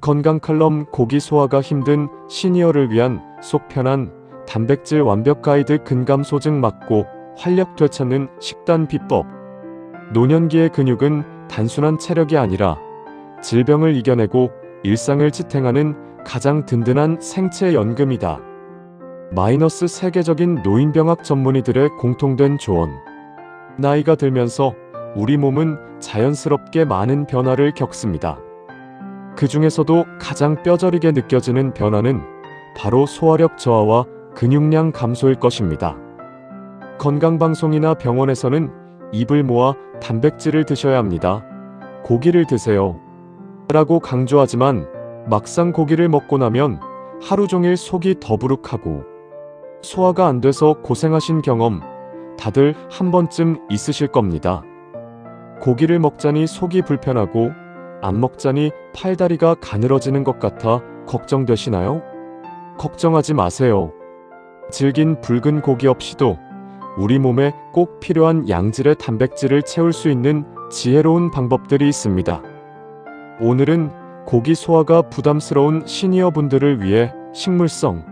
건강 칼럼 고기 소화가 힘든 시니어를 위한 속 편한 단백질 완벽 가이드. 근감 소증 막고 활력 되찾는 식단 비법. 노년기의 근육은 단순한 체력이 아니라 질병을 이겨내고 일상을 지탱하는 가장 든든한 생체 연금이다. 마이너스 세계적인 노인병학 전문의들의 공통된 조언. 나이가 들면서 우리 몸은 자연스럽게 많은 변화를 겪습니다. 그 중에서도 가장 뼈저리게 느껴지는 변화는 바로 소화력 저하와 근육량 감소일 것입니다. 건강방송이나 병원에서는 입을 모아 단백질을 드셔야 합니다. 고기를 드세요 라고 강조하지만 막상 고기를 먹고 나면 하루 종일 속이 더부룩하고 소화가 안 돼서 고생하신 경험 다들 한 번쯤 있으실 겁니다. 고기를 먹자니 속이 불편하고 안 먹자니 팔다리가 가늘어지는 것 같아 걱정되시나요? 걱정하지 마세요. 질긴 붉은 고기 없이도 우리 몸에 꼭 필요한 양질의 단백질을 채울 수 있는 지혜로운 방법들이 있습니다. 오늘은 고기 소화가 부담스러운 시니어분들을 위해 식물성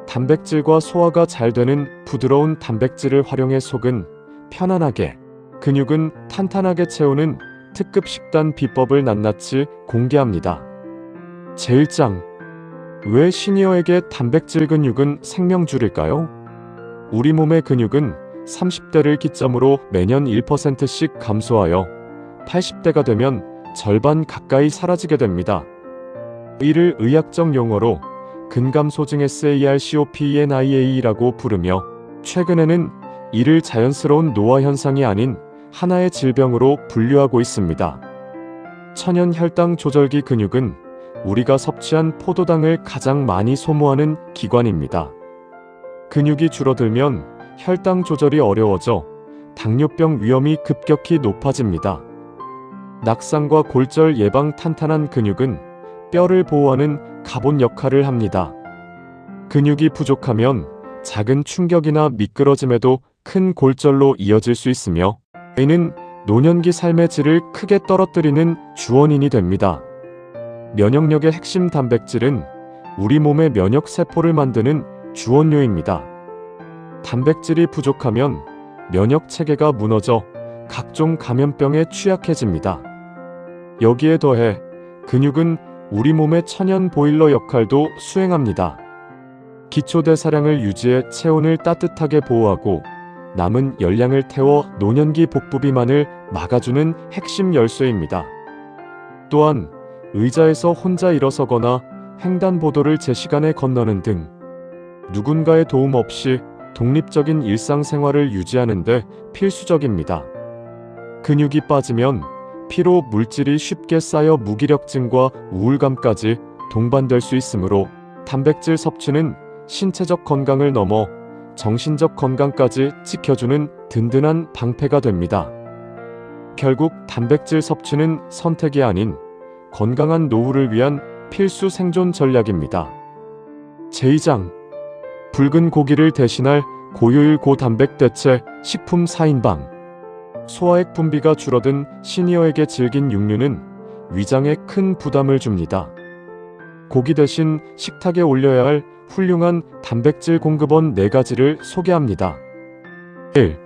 단백질과 소화가 잘 되는 부드러운 단백질을 활용해 속은 편안하게, 근육은 탄탄하게 채우는 특급 식단 비법을 낱낱이 공개합니다. 제1장. 왜 시니어에게 단백질 근육은 생명줄일까요? 우리 몸의 근육은 30대를 기점으로 매년 1%씩 감소하여 80대가 되면 절반 가까이 사라지게 됩니다. 이를 의학적 용어로 근감소증 SARCOPENIA라고 부르며 최근에는 이를 자연스러운 노화 현상이 아닌 하나의 질병으로 분류하고 있습니다. 천연 혈당 조절기. 근육은 우리가 섭취한 포도당을 가장 많이 소모하는 기관입니다. 근육이 줄어들면 혈당 조절이 어려워져 당뇨병 위험이 급격히 높아집니다. 낙상과 골절 예방. 탄탄한 근육은 뼈를 보호하는 가본 역할을 합니다. 근육이 부족하면 작은 충격이나 미끄러짐에도 큰 골절로 이어질 수 있으며 이는 노년기 삶의 질을 크게 떨어뜨리는 주원인이 됩니다. 면역력의 핵심 단백질은 우리 몸의 면역 세포를 만드는 주원료입니다. 단백질이 부족하면 면역 체계가 무너져 각종 감염병에 취약해집니다. 여기에 더해 근육은 우리 몸의 천연 보일러 역할도 수행합니다. 기초대사량을 유지해 체온을 따뜻하게 보호하고 남은 열량을 태워 노년기 복부 비만을 막아주는 핵심 열쇠입니다. 또한 의자에서 혼자 일어서거나 횡단보도를 제 시간에 건너는 등 누군가의 도움 없이 독립적인 일상생활을 유지하는 데 필수적입니다. 근육이 빠지면 피로 물질이 쉽게 쌓여 무기력증과 우울감까지 동반될 수 있으므로 단백질 섭취는 신체적 건강을 넘어 정신적 건강까지 지켜주는 든든한 방패가 됩니다. 결국 단백질 섭취는 선택이 아닌 건강한 노후를 위한 필수 생존 전략입니다. 제2장. 붉은 고기를 대신할 고효율 고단백 대체 식품 4인방. 소화액 분비가 줄어든 시니어에게 질긴 육류는 위장에 큰 부담을 줍니다. 고기 대신 식탁에 올려야 할 훌륭한 단백질 공급원 4가지를 소개합니다. 1.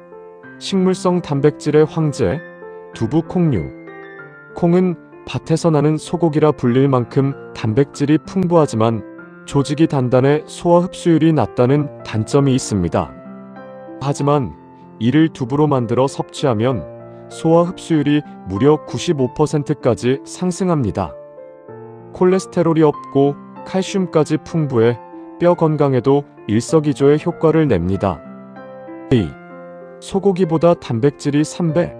식물성 단백질의 황제, 두부. 콩류. 콩은 밭에서 나는 소고기라 불릴 만큼 단백질이 풍부하지만 조직이 단단해 소화 흡수율이 낮다는 단점이 있습니다. 하지만 이를 두부로 만들어 섭취하면 소화 흡수율이 무려 95%까지 상승합니다. 콜레스테롤이 없고 칼슘까지 풍부해 뼈 건강에도 일석이조의 효과를 냅니다. 2. 소고기보다 단백질이 3배.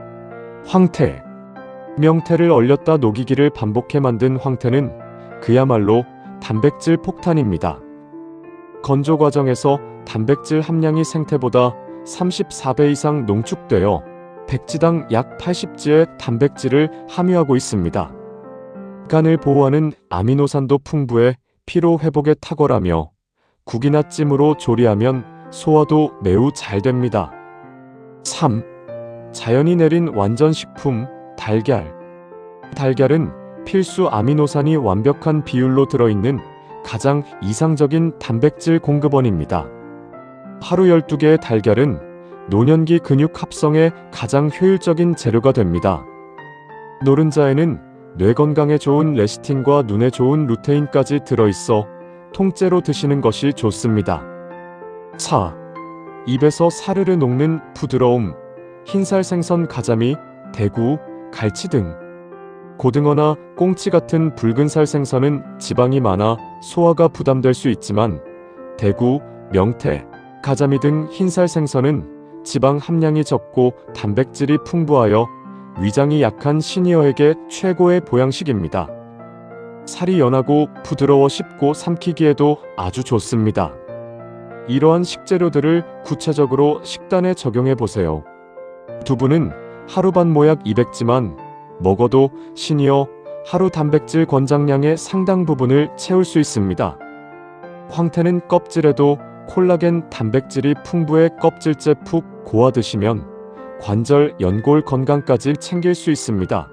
황태. 명태를 얼렸다 녹이기를 반복해 만든 황태는 그야말로 단백질 폭탄입니다. 건조 과정에서 단백질 함량이 생태보다 34배 이상 농축되어 백지당 약 80지의 단백질을 함유하고 있습니다. 간을 보호하는 아미노산도 풍부해 피로 회복에 탁월하며 국이나 찜으로 조리하면 소화도 매우 잘 됩니다. 3. 자연이 내린 완전식품 달걀. 달걀은 필수 아미노산이 완벽한 비율로 들어있는 가장 이상적인 단백질 공급원입니다. 하루 12개의 달걀은 노년기 근육 합성에 가장 효율적인 재료가 됩니다. 노른자에는 뇌 건강에 좋은 레시틴과 눈에 좋은 루테인까지 들어있어 통째로 드시는 것이 좋습니다. 4. 입에서 사르르 녹는 부드러움. 흰살 생선, 가자미, 대구, 갈치 등 고등어나 꽁치 같은 붉은살 생선은 지방이 많아 소화가 부담될 수 있지만 대구, 명태, 가자미 등 흰살 생선은 지방 함량이 적고 단백질이 풍부하여 위장이 약한 시니어에게 최고의 보양식입니다. 살이 연하고 부드러워 쉽고 삼키기에도 아주 좋습니다. 이러한 식재료들을 구체적으로 식단에 적용해 보세요. 두부는 하루 반 모약 200g만 먹어도 시니어 하루 단백질 권장량의 상당 부분을 채울 수 있습니다. 황태는 껍질에도 콜라겐 단백질이 풍부해 껍질째 푹 고아 드시면 관절, 연골 건강까지 챙길 수 있습니다.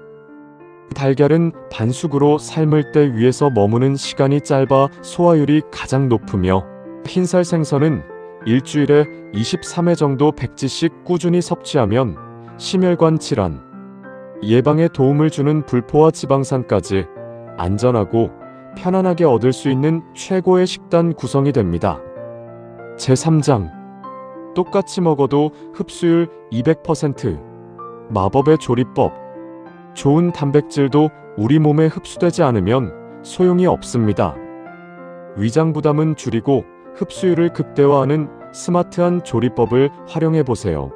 달걀은 반숙으로 삶을 때 위에서 머무는 시간이 짧아 소화율이 가장 높으며 흰살 생선은 일주일에 23회 정도 100g씩 꾸준히 섭취하면 심혈관 질환 예방에 도움을 주는 불포화 지방산까지 안전하고 편안하게 얻을 수 있는 최고의 식단 구성이 됩니다. 제3장 똑같이 먹어도 흡수율 200% 마법의 조리법. 좋은 단백질도 우리 몸에 흡수되지 않으면 소용이 없습니다. 위장 부담은 줄이고 흡수율을 극대화하는 스마트한 조리법을 활용해 보세요.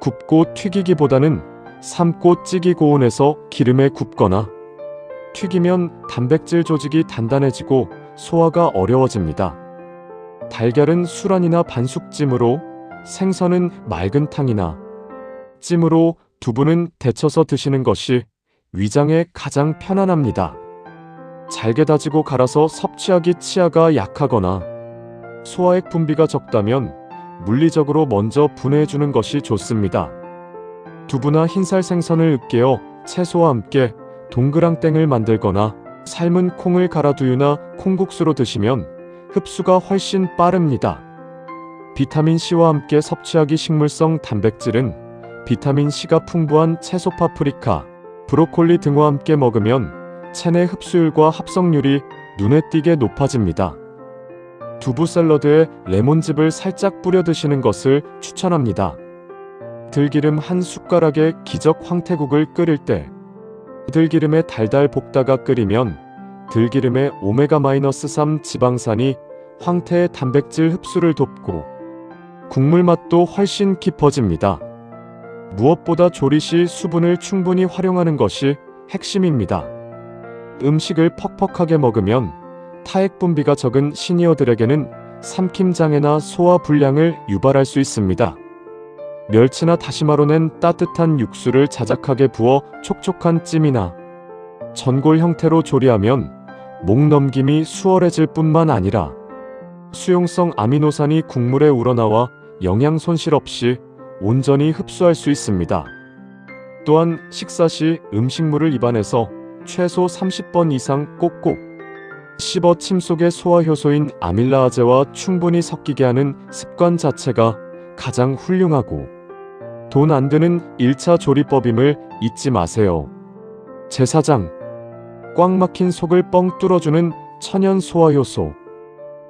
굽고 튀기기보다는 삶고 찌기 고온에서 기름에 굽거나 튀기면 단백질 조직이 단단해지고 소화가 어려워집니다. 달걀은 수란이나 반숙찜으로, 생선은 맑은 탕이나 찜으로, 두부는 데쳐서 드시는 것이 위장에 가장 편안합니다. 잘게 다지고 갈아서 섭취하기 치아가 약하거나 소화액 분비가 적다면 물리적으로 먼저 분해해주는 것이 좋습니다. 두부나 흰살 생선을 으깨어 채소와 함께 동그랑땡을 만들거나 삶은 콩을 갈아 두유나 콩국수로 드시면 흡수가 훨씬 빠릅니다. 비타민C와 함께 섭취하기 식물성 단백질은 비타민C가 풍부한 채소 파프리카, 브로콜리 등과 함께 먹으면 체내 흡수율과 합성률이 눈에 띄게 높아집니다. 두부 샐러드에 레몬즙을 살짝 뿌려 드시는 것을 추천합니다. 들기름 한 숟가락에 기적 황태국을 끓일 때 들기름에 달달 볶다가 끓이면 들기름의 오메가-3 지방산이 황태의 단백질 흡수를 돕고 국물 맛도 훨씬 깊어집니다. 무엇보다 조리 시 수분을 충분히 활용하는 것이 핵심입니다. 음식을 퍽퍽하게 먹으면 타액 분비가 적은 시니어들에게는 삼킴장애나 소화 불량을 유발할 수 있습니다. 멸치나 다시마로 낸 따뜻한 육수를 자작하게 부어 촉촉한 찜이나 전골 형태로 조리하면 목 넘김이 수월해질 뿐만 아니라 수용성 아미노산이 국물에 우러나와 영양 손실 없이 온전히 흡수할 수 있습니다. 또한 식사 시 음식물을 입안에서 최소 30번 이상 꼭꼭 씹어 침 속의 소화효소인 아밀라아제와 충분히 섞이게 하는 습관 자체가 가장 훌륭하고 돈 안 드는 1차 조리법임을 잊지 마세요. 제4장 꽉 막힌 속을 뻥 뚫어주는 천연 소화효소.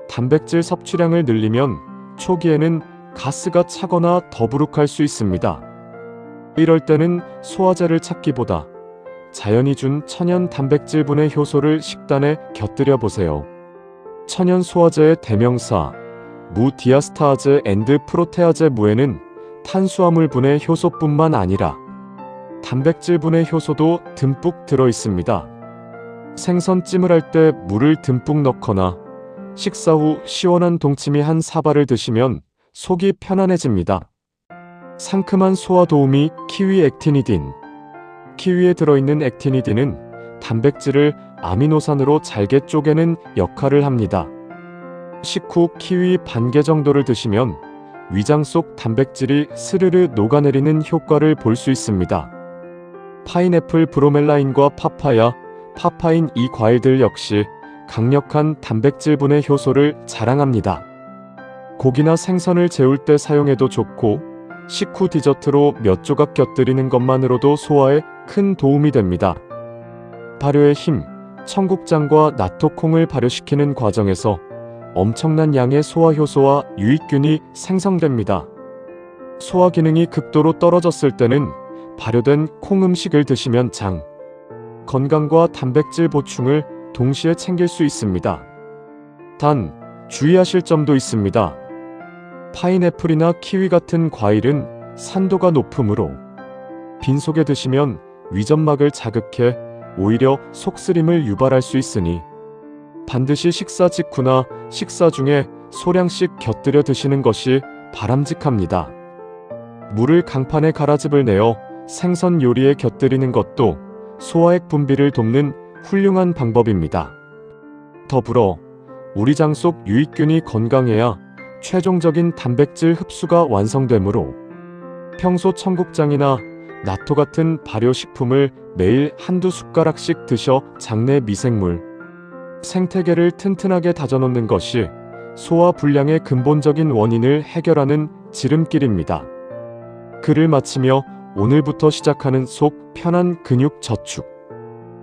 단백질 섭취량을 늘리면 초기에는 가스가 차거나 더부룩할 수 있습니다. 이럴 때는 소화제를 찾기보다 자연이 준 천연 단백질분해 효소를 식단에 곁들여 보세요. 천연 소화제의 대명사 무디아스타아제 앤드 프로테아제 무에는 탄수화물 분해 효소뿐만 아니라 단백질 분해 효소도 듬뿍 들어 있습니다. 생선찜을 할 때 물을 듬뿍 넣거나 식사 후 시원한 동치미 한 사발을 드시면 속이 편안해집니다. 상큼한 소화 도우미 키위 액티니딘. 키위에 들어있는 액티니딘은 단백질을 아미노산으로 잘게 쪼개는 역할을 합니다. 식후 키위 반 개 정도를 드시면 위장 속 단백질이 스르르 녹아내리는 효과를 볼 수 있습니다. 파인애플, 브로멜라인과 파파야, 파파인 이 과일들 역시 강력한 단백질분해 효소를 자랑합니다. 고기나 생선을 재울 때 사용해도 좋고 식후 디저트로 몇 조각 곁들이는 것만으로도 소화에 큰 도움이 됩니다. 발효의 힘, 청국장과 나토콩을 발효시키는 과정에서 엄청난 양의 소화효소와 유익균이 생성됩니다. 소화 기능이 극도로 떨어졌을 때는 발효된 콩 음식을 드시면 장 건강과 단백질 보충을 동시에 챙길 수 있습니다. 단, 주의하실 점도 있습니다. 파인애플이나 키위 같은 과일은 산도가 높으므로 빈속에 드시면 위점막을 자극해 오히려 속쓰림을 유발할 수 있으니 반드시 식사 직후나 식사 중에 소량씩 곁들여 드시는 것이 바람직합니다. 물을 강판에 갈아즙을 내어 생선 요리에 곁들이는 것도 소화액 분비를 돕는 훌륭한 방법입니다. 더불어 우리 장 속 유익균이 건강해야 최종적인 단백질 흡수가 완성되므로 평소 청국장이나 나토 같은 발효식품을 매일 한두 숟가락씩 드셔 장내 미생물, 생태계를 튼튼하게 다져놓는 것이 소화 불량의 근본적인 원인을 해결하는 지름길입니다. 글을 마치며 오늘부터 시작하는 속 편한 근육 저축.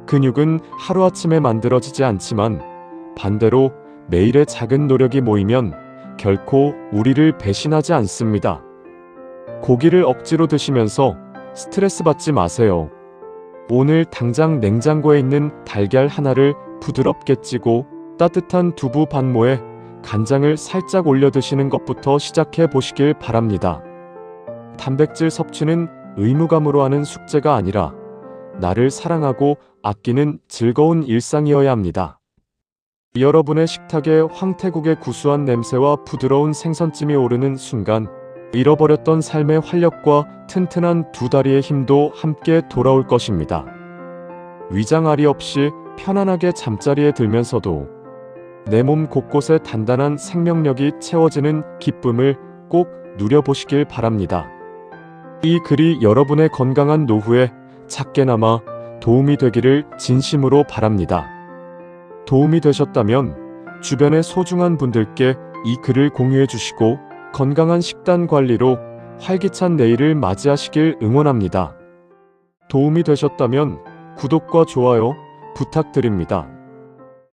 근육은 하루아침에 만들어지지 않지만 반대로 매일의 작은 노력이 모이면 결코 우리를 배신하지 않습니다. 고기를 억지로 드시면서 스트레스 받지 마세요. 오늘 당장 냉장고에 있는 달걀 하나를 부드럽게 찌고 따뜻한 두부 반모에 간장을 살짝 올려 드시는 것부터 시작해 보시길 바랍니다. 단백질 섭취는 의무감으로 하는 숙제가 아니라 나를 사랑하고 아끼는 즐거운 일상이어야 합니다. 여러분의 식탁에 황태국의 구수한 냄새와 부드러운 생선찜이 오르는 순간 잃어버렸던 삶의 활력과 튼튼한 두 다리의 힘도 함께 돌아올 것입니다. 위장아리 없이 편안하게 잠자리에 들면서도 내 몸 곳곳에 단단한 생명력이 채워지는 기쁨을 꼭 누려보시길 바랍니다. 이 글이 여러분의 건강한 노후에 작게나마 도움이 되기를 진심으로 바랍니다. 도움이 되셨다면 주변의 소중한 분들께 이 글을 공유해 주시고 건강한 식단 관리로 활기찬 내일을 맞이하시길 응원합니다. 도움이 되셨다면 구독과 좋아요 부탁드립니다.